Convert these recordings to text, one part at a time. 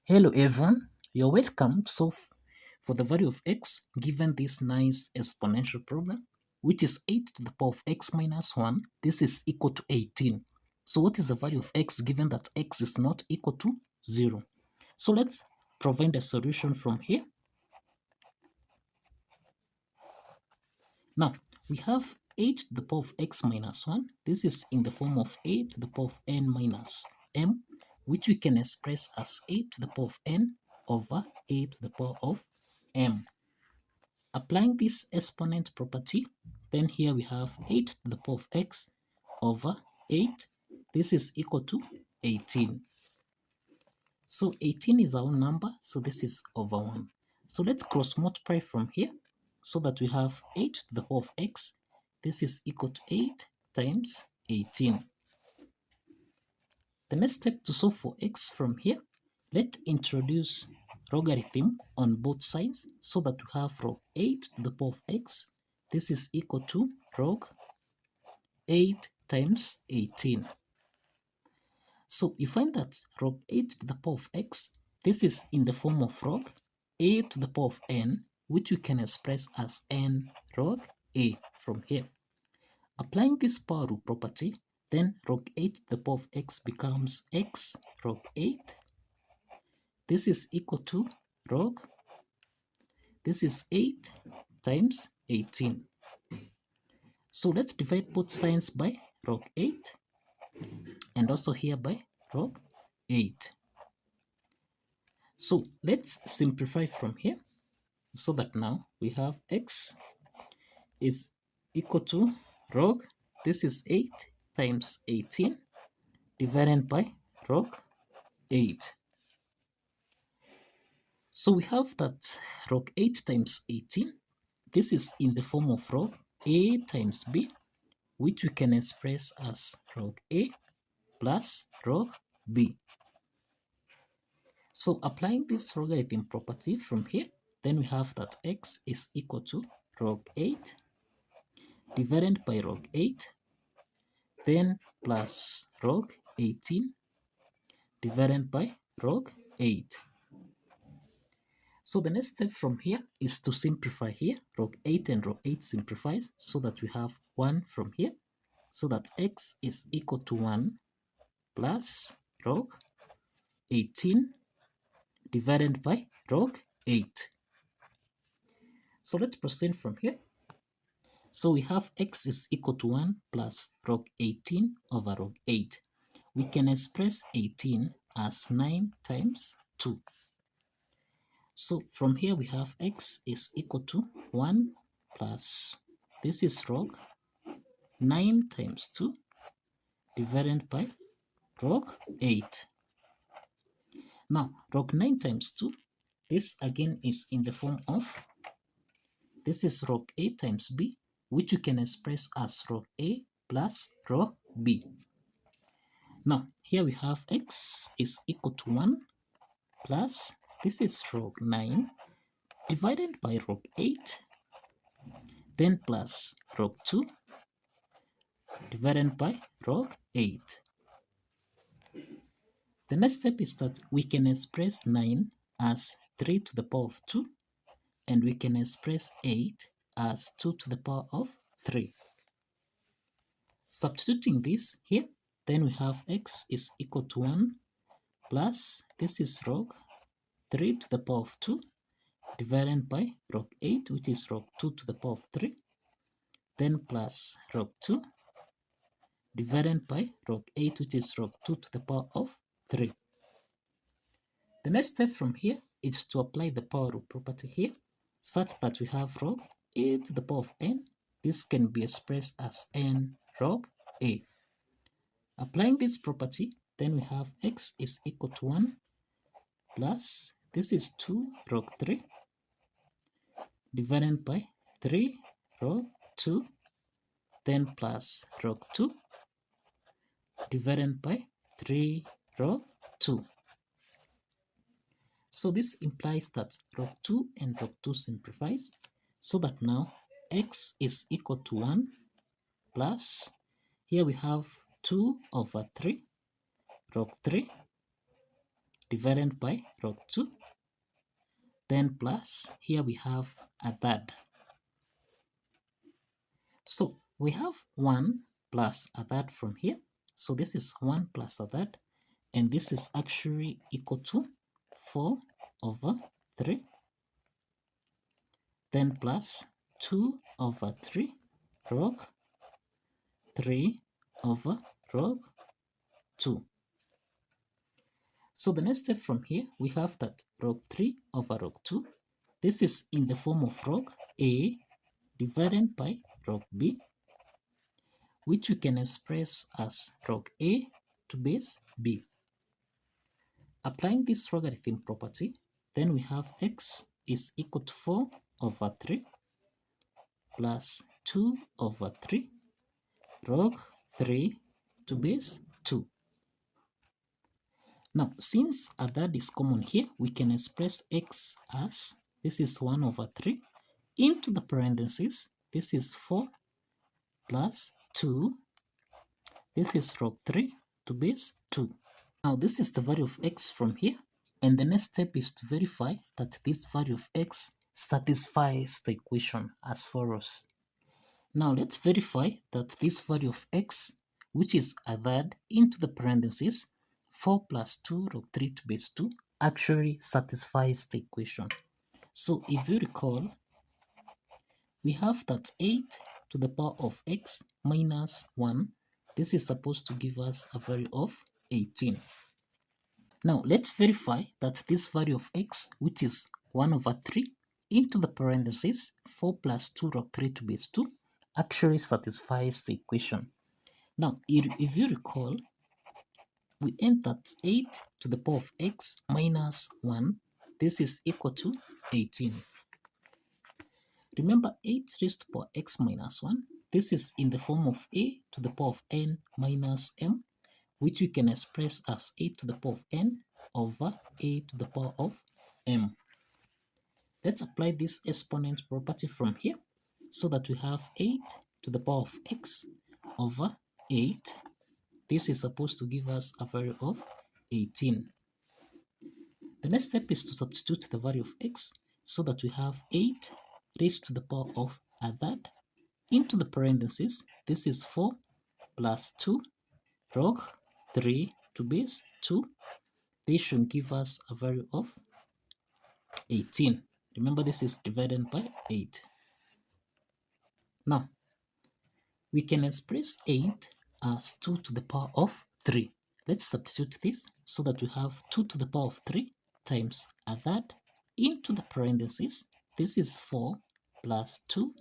Hello everyone, you're welcome. For the value of x, given this nice exponential problem, which is 8 to the power of x minus 1, this is equal to 18. So what is the value of x given that x is not equal to 0? So let's provide a solution from here. Now, we have 8 to the power of x minus 1. This is in the form of 8 to the power of n minus m, which we can express as 8 to the power of n over 8 to the power of m. Applying this exponent property, then here we have 8 to the power of x over 8. This is equal to 18. So 18 is our number, so this is over 1. So let's cross multiply from here so that we have 8 to the power of x. This is equal to 8 times 18. The next step to solve for x from here, let's introduce logarithm on both sides so that we have log 8 to the power of x. This is equal to log 8 times 18. So you find that log 8 to the power of x, this is in the form of log a to the power of n, which we can express as n log a from here. Applying this power rule property, then log 8 to the power of x becomes x log 8. This is equal to log, this is 8 times 18. So let's divide both sides by log 8 and also here by log 8. So let's simplify from here so that now we have x is equal to log, this is 8 times 18 divided by log 8. So we have that log 8 times 18, this is in the form of log a times b, which we can express as log a plus log b. So applying this logarithm property from here, then we have that x is equal to log 8 divided by log 8, then plus log 18 divided by log 8. So the next step from here is to simplify here. Log 8 and log 8 simplifies so that we have 1 from here. So that x is equal to 1 plus log 18 divided by log 8. So let's proceed from here. So we have x is equal to 1 plus log 18 over log 8. We can express 18 as 9 times 2. So from here we have x is equal to 1 plus, this is log 9 times 2 divided by log 8. Now log 9 times 2, this again is in the form of, this is log a times b, which you can express as log a plus log b. Now here we have x is equal to 1 plus, this is log 9 divided by log 8, then plus log 2 divided by log 8. The next step is that we can express 9 as 3 to the power of 2, and we can express 8 as 2 to the power of 3. Substituting this here, then we have x is equal to 1 plus, this is log 3 to the power of 2 divided by log 8, which is log 2 to the power of 3, then plus log 2 divided by log 8, which is log 2 to the power of 3. The next step from here is to apply the power rule property here, such that we have log a to the power of n. This can be expressed as n log a. Applying this property, then we have x is equal to 1 plus, this is 2 log 3 divided by 3 log 2, then plus log 2 divided by 3 log 2. So this implies that log 2 and log 2 simplifies, so that now x is equal to 1 plus, here we have 2 over 3 log 3 divided by log 2, then plus, here we have a third. So we have 1 plus a third from here. So this is 1 plus a third, and this is actually equal to 4 over 3, then plus 2 over 3 log 3 over log 2. So the next step from here, we have that log 3 over log 2. This is in the form of log A divided by log B, which we can express as log A to base B. Applying this logarithm property, then we have x is equal to 4 over 3 plus 2 over 3 log 3 to base 2. Now, since a third is common here, we can express x as, this is 1 over 3, into the parentheses, this is 4 plus 2, this is log 3 to base 2. Now, this is the value of x from here, and the next step is to verify that this value of x satisfies the equation as follows. Now, let's verify that this value of x, which is a third into the parentheses, 4 plus 2 log 3 to base 2, actually satisfies the equation. So, if you recall, we have that 8 to the power of x minus 1, this is supposed to give us a value of 18. Now, let's verify that this value of x, which is 1 over 3, into the parentheses, 4 plus 2 log 3 to base 2, actually satisfies the equation. Now, if you recall, we end that 8 to the power of x minus 1, this is equal to 18. Remember, 8 raised to the power x minus 1, this is in the form of a to the power of n minus m, which we can express as a to the power of n over a to the power of m. Let's apply this exponent property from here so that we have 8 to the power of x over 8. This is supposed to give us a value of 18. The next step is to substitute the value of x so that we have 8 raised to the power of a third into the parentheses. This is 4 plus 2 log 3 to base 2. This should give us a value of 18. Remember, this is divided by 8. Now, we can express 8 as 2 to the power of 3. Let's substitute this so that we have 2 to the power of 3 times a third into the parentheses. This is 4 plus 2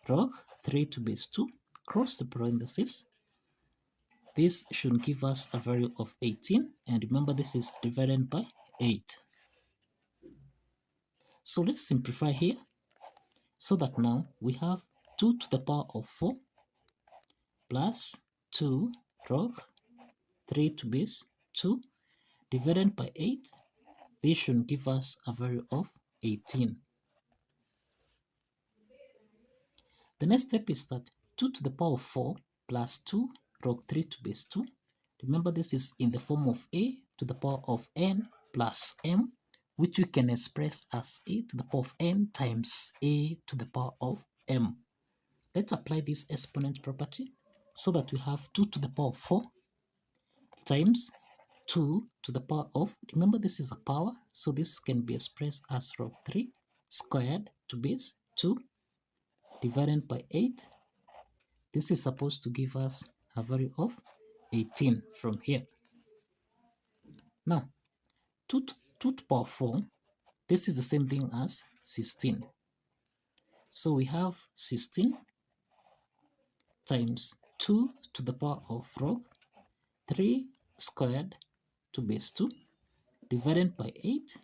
log 3 to base 2, cross the parentheses. This should give us a value of 18, and remember this is divided by 8. So let's simplify here so that now we have 2 to the power of 4 plus 2 log 3 to base 2 divided by 8. This should give us a value of 18. The next step is that 2 to the power of 4 plus 2 log 3 to base 2. Remember, this is in the form of a to the power of n plus m, which we can express as a to the power of n times a to the power of m. Let's apply this exponent property so that we have 2 to the power of 4 times 2 to the power of, remember this is a power, so this can be expressed as log 3 squared to base 2 divided by 8. This is supposed to give us a value of 18 from here. Now, 2 to the power 4, this is the same thing as 16. So we have 16 times 2 to the power of log 3 squared to base 2 divided by 8.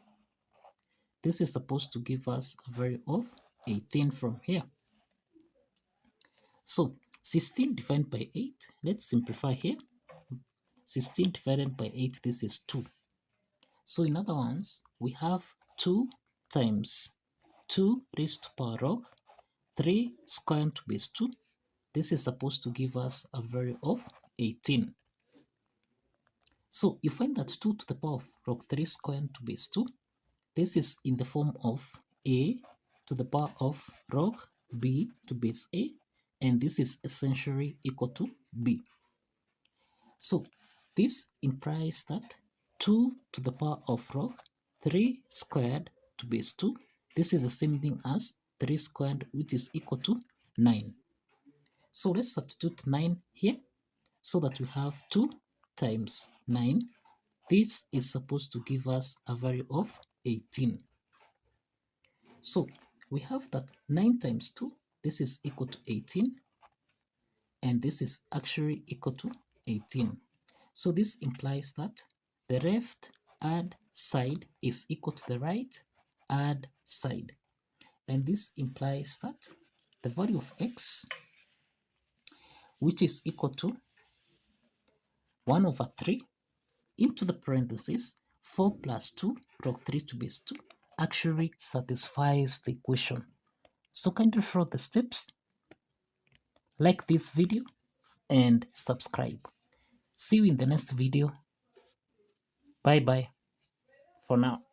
This is supposed to give us a value of 18 from here. So 16 divided by 8, let's simplify here. 16 divided by 8, this is 2. So in other words, we have 2 times 2 raised to power log 3 squared to base 2. This is supposed to give us a value of 18. So you find that 2 to the power of log 3 squared to base 2, this is in the form of a to the power of log b to base a, and this is essentially equal to b. So this implies that 2 to the power of log 3 squared to base 2, this is the same thing as 3 squared, which is equal to 9. So let's substitute 9 here so that we have 2 times 9. This is supposed to give us a value of 18. So we have that 9 times 2, this is equal to 18, and this is actually equal to 18. So this implies that the left add side is equal to the right add side. And this implies that the value of x, which is equal to 1 over 3 into the parentheses 4 plus 2 log 3 to base 2, actually satisfies the equation. So kindly follow the steps, like this video, and subscribe. See you in the next video. Bye bye for now.